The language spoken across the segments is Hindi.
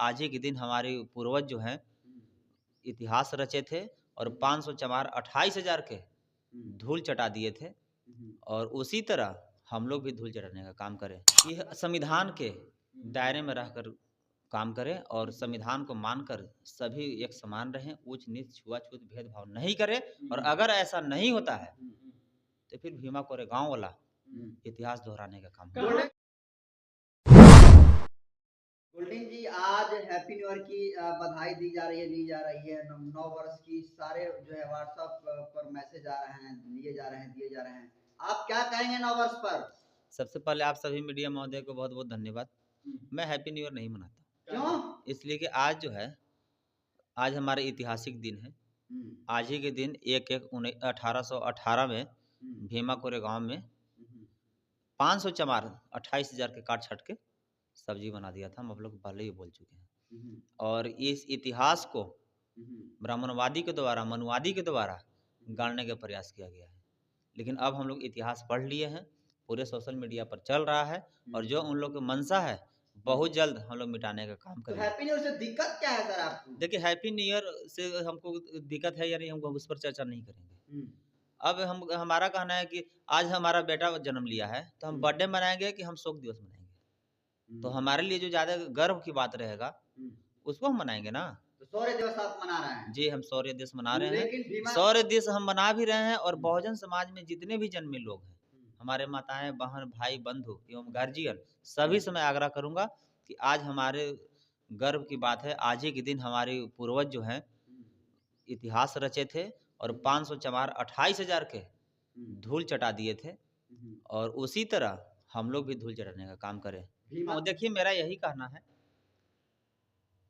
आज ही के दिन हमारे पूर्वज जो हैं इतिहास रचे थे और 500 चमार 28,000 के धूल चटा दिए थे और उसी तरह हम लोग भी धूल चटाने का काम करें। यह संविधान के दायरे में रहकर काम करें और संविधान को मानकर सभी एक समान रहें, ऊंच नीच छुआछूत भेदभाव नहीं करें। और अगर ऐसा नहीं होता है तो फिर भीमा कोरेगांव वाला इतिहास दोहराने का काम करें। गोल्डन जी, आज हैप्पी न्यू ईयर की बधाई दी जा रही है, ली जा रही है। नौ वर्ष की सारे जो है व्हाट्सएप पर मैसेज आ रहे हैं, लिए जा रहे हैं, दिए जा रहे हैं। आप क्या कहेंगे 9 वर्ष पर? सबसे पहले आप सभी मीडिया महोदय को बहुत बहुत धन्यवाद। मैं हैप्पी न्यू ईयर नहीं मनाता। क्यों? इसलिए कि आज जो है, आज हमारे ऐतिहासिक दिन है। आज ही के दिन 1818 में भीमा कोरेगांव में 500 चमार 28,000 के काट छट के सब्जी बना दिया था। हम आप लोग पहले ही बोल चुके हैं। और इस इतिहास को ब्राह्मणवादी के द्वारा, मनुवादी के द्वारा गाड़ने का प्रयास किया गया है। लेकिन अब हम लोग इतिहास पढ़ लिए हैं, पूरे सोशल मीडिया पर चल रहा है और जो उन लोग की मंशा है बहुत जल्द हम लोग मिटाने का काम करेंगे। हैप्पी न्यू ईयर से दिक्कत क्या है सर आपको? देखिए, हैप्पी न्यू ईयर से हमको दिक्कत है या नहीं, हम उस पर चर्चा नहीं करेंगे। अब हमारा कहना है कि आज हमारा बेटा जन्म लिया है तो हम बर्थडे मनाएंगे कि हम शोक दिवस मनाएंगे। तो हमारे लिए जो ज़्यादा गर्व की बात रहेगा उसको हम मनाएंगे ना। तो शौर्य दिवस आप मना रहे हैं? जी, हम शौर्य दिवस मना रहे लेकिन हैं। शौर्य दिवस हम मना भी रहे हैं और बहुजन समाज में जितने भी जन्मे लोग हैं, हमारे माताएं, बहन, भाई, बंधु एवं गार्जियन, सभी से मैं आग्रह करूंगा कि आज हमारे गर्व की बात है। आज ही के दिन हमारे पूर्वज जो हैं इतिहास रचे थे और 500 चमार 28,000 के धूल चटा दिए थे और उसी तरह हम लोग भी धूल चटाने का काम करें। और देखिए, मेरा यही कहना है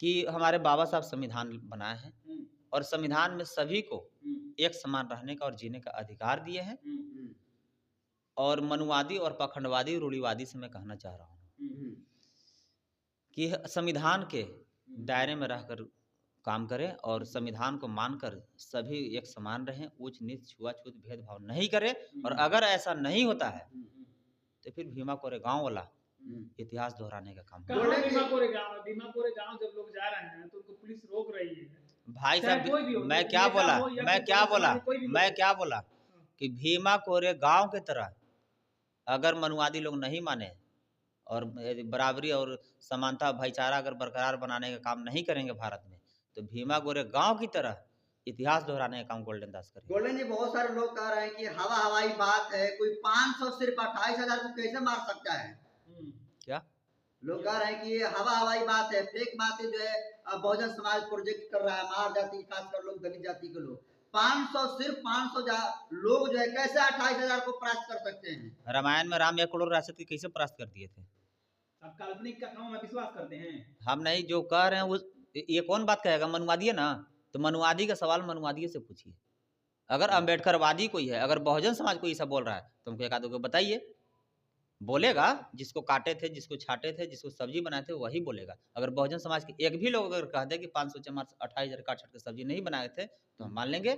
कि हमारे बाबा साहब संविधान बनाए हैं और संविधान में सभी को एक समान रहने का और जीने का अधिकार दिए हैं। और मनुवादी और पखंडवादी, रूढ़िवादी से मैं कहना चाह रहा हूँ कि संविधान के दायरे में रहकर काम करें और संविधान को मानकर सभी एक समान रहें, ऊंच नीच छुआछूत भेदभाव नहीं करें। और अगर ऐसा नहीं होता है तो फिर भीमा कोरेगांव वाला इतिहास दोहराने का काम करें। भीमा कोरेगांव जब लोग जा रहे हैं तो उनको पुलिस रोक रही है। भाई साहब, मैं क्या बोला कि भीमा कोरेगांव की तरह अगर मनुवादी लोग नहीं माने और बराबरी और समानता, भाईचारा अगर बरकरार बनाने का काम नहीं करेंगे भारत में, तो भीमा कोरेगांव की तरह इतिहास दोहराने का काम गोल्डन दास करेंगे। गोल्डन जी, बहुत सारे लोग कह रहे हैं कि हवाई बात है, कोई 500 सिर्फ 28,000 को कैसे मार सकता है? क्या लोग कह रहे हैं कि ये हवाई बात है, फेक बात है, जो है बहुजन समाज प्रोजेक्ट कर रहा है, मार जाति, खासकर लोग दलित जाति के लोग। 500 सिर्फ 500 लोग जो है कैसे 28,000 को परास्त कर सकते हैं? रामायण में राम 1 करोड़ राक्षस कैसे परास्त कर दिए थे? आप काल्पनिक कथाओं में विश्वास करते हैं? हम नहीं, जो कह रहे हैं वो ये कौन बात कहेगा? मनुवादी है ना, तो मनुवादी का सवाल मनुवादी से पूछिए। अगर अम्बेडकरवादी कोई है, अगर बहुजन समाज कोई ऐसा बोल रहा है तो हमको एक आध को बताइए। बोलेगा, जिसको काटे थे, जिसको छाटे थे, जिसको सब्जी बनाए थे वही बोलेगा। अगर बहुजन समाज के एक भी लोग अगर कह दे कि 500 चमार 28,000 काट छट के सब्जी नहीं बनाए थे तो हम मान लेंगे।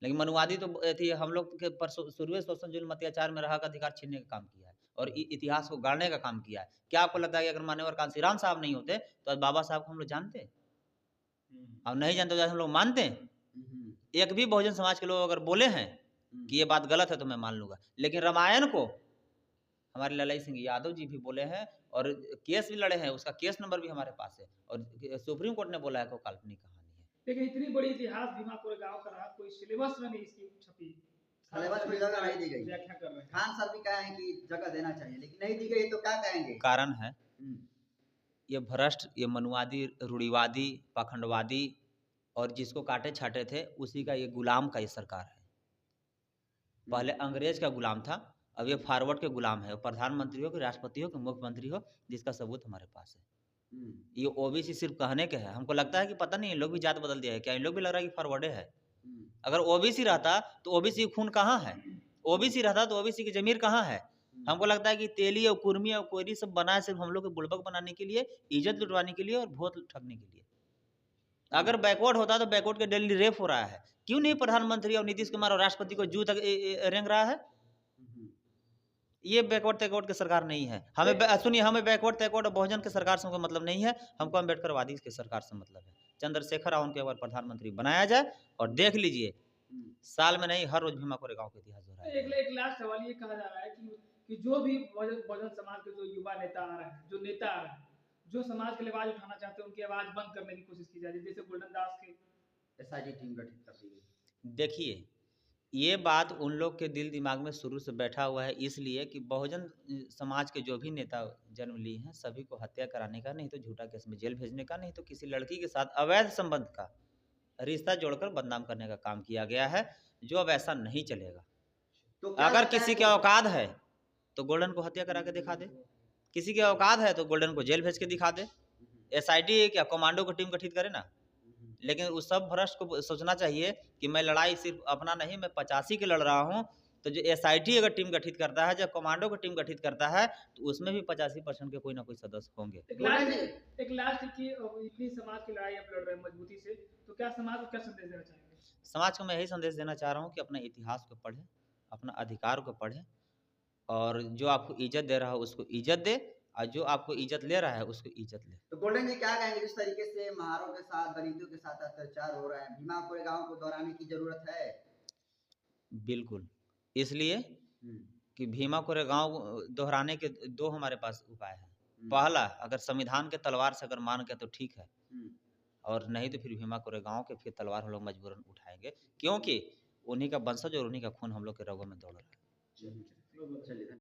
लेकिन मनुवादी तो थी हम लोग के पर शुरू शोषण जुल्म अत्याचार में रहा का अधिकार छीनने का काम किया है और इतिहास को गाड़ने का काम किया है। क्या आपको लगता है कि अगर मान्यवर कांशीराम साहब नहीं होते तो आज बाबा साहब को हम लोग जानते? अब नहीं जानते तो हम लोग मानते हैं? एक भी बहुजन समाज के लोग अगर बोले हैं कि ये बात गलत है तो मैं मान लूंगा। लेकिन रामायण को हमारे ललाई सिंह यादव जी भी बोले हैं और केस भी लड़े हैं, उसका केस नंबर भी हमारे पास है और सुप्रीम कोर्ट ने बोला है कि काल्पनिक कहानी है। लेकिन इतनी बड़ी इतिहास भीमा कोरेगांव का रहा, कोई सिलेबस में नहीं इसकी छपी, सिलेबस में जगह नहीं दी गई। व्याख्या कर रहे हैं। खान सर भी कहे हैं कि जगह देना चाहिए, लेकिन नहीं दी गई तो क्या कहेंगे? कारण है ये भ्रष्ट, ये मनुवादी, रूढ़िवादी, पाखंडवादी और जिसको काटे छाटे थे उसी का ये गुलाम का ये सरकार है। पहले अंग्रेज का गुलाम था, अब ये फॉरवर्ड के गुलाम है। प्रधानमंत्री हो कि राष्ट्रपति हो कि मुख्यमंत्री हो, जिसका सबूत हमारे पास है। ये ओबीसी सिर्फ कहने के है। हमको लगता है कि पता नहीं इन लोग भी जात बदल दिया है क्या? इन लोग भी लग रहा है कि फॉरवर्डे है। अगर ओबीसी रहता तो ओबीसी खून कहाँ है? ओबीसी रहता तो ओबीसी की जमीर कहाँ है? हमको लगता है कि तेली और कुर्मी और कोयरी सब बनाए सिर्फ हम लोग को बुड़बक बनाने के लिए, इज्जत लुटवाने के लिए और वोट ठगने के लिए। अगर बैकवर्ड होता तो बैकवर्ड के डेली रेप हो रहा है, क्यों नहीं प्रधानमंत्री और नीतीश कुमार और राष्ट्रपति को जू तक रेंग रहा है? ये बैकवर्ड तैकवर्ड की सरकार नहीं है। सुनिए, हमें बैकवर्ड तैकवर्ड और बहुजन की सरकार से कोई मतलब नहीं है। हमको अम्बेडकरवादी की सरकार से मतलब है। चंद्रशेखर राव उनको एक बार प्रधानमंत्री बनाया जाए और देख लीजिए, साल में नहीं हर रोज भीमा कोरेगांव का इतिहास दोहराया। एक लास्ट सवाल ये कहा जा रहा है कि जो भी बहुजन समाज के जो युवा नेता आ रहे हैं, जो नेता आ रहे हैं, जो समाज के लिए आवाज उठाना चाहते हैं, उनकी आवाज बंद करने की कोशिश की जा रही है, जैसे गोल्डन दास के एसआईटी टीम गठित कर दी गई। देखिए, ये बात उन लोग के दिल दिमाग में शुरू से बैठा हुआ है, इसलिए कि बहुजन समाज के जो भी नेता जन्म लिए हैं, सभी को हत्या कराने का, नहीं तो झूठा केस में जेल भेजने का, नहीं तो किसी लड़की के साथ अवैध संबंध का रिश्ता जोड़कर बदनाम करने का काम किया गया है, जो अब ऐसा नहीं चलेगा। तो क्या अगर लगता है किसी के औकात है तो गोल्डन को हत्या करा के दिखा दे, किसी के औकात है तो गोल्डन को जेल भेज के दिखा दे। एसआईटी क्या कमांडो की टीम गठित करे ना, लेकिन उस सब भ्रष्ट को सोचना चाहिए कि मैं लड़ाई सिर्फ अपना नहीं, मैं 85 की लड़ रहा हूँ। तो जो एसआईटी अगर टीम गठित करता है, जब कमांडो की टीम गठित करता है, तो उसमें भी 85% के कोई ना कोई सदस्य होंगे। एक लास्ट की इतनी समाज की लड़ाई आप लड़ रहे हैं मजबूती से, तो क्या समाज को क्या संदेश देना चाहेंगे? समाज को मैं यही संदेश देना चाह रहा हूँ कि अपने इतिहास को पढ़े, अपना अधिकार को पढ़े, और जो आपको इज्जत दे रहा है उसको इज्जत दे, और जो आपको इज्जत ले रहा है उसको इज्जत ले। तो गोल्डन जी क्या कहेंगे, जिस तरीके से महारों के साथ, दलितों के साथ अत्याचार हो रहा है, भीमा कोरेगांव को दोहराने की जरूरत है? बिल्कुल, इसलिए कि भीमा कोरेगांव दोहराने के दो हमारे पास उपाय हैं। पहला, अगर संविधान के तलवार से अगर मान के तो ठीक है, और नहीं तो फिर भीमा कोरेगांव के फिर तलवार हम लोग मजबूरन उठाएंगे, क्योंकि उन्हीं का वंशज और उन्हीं का खून हम लोग के रगों में दौड़ रहा है। चलिए।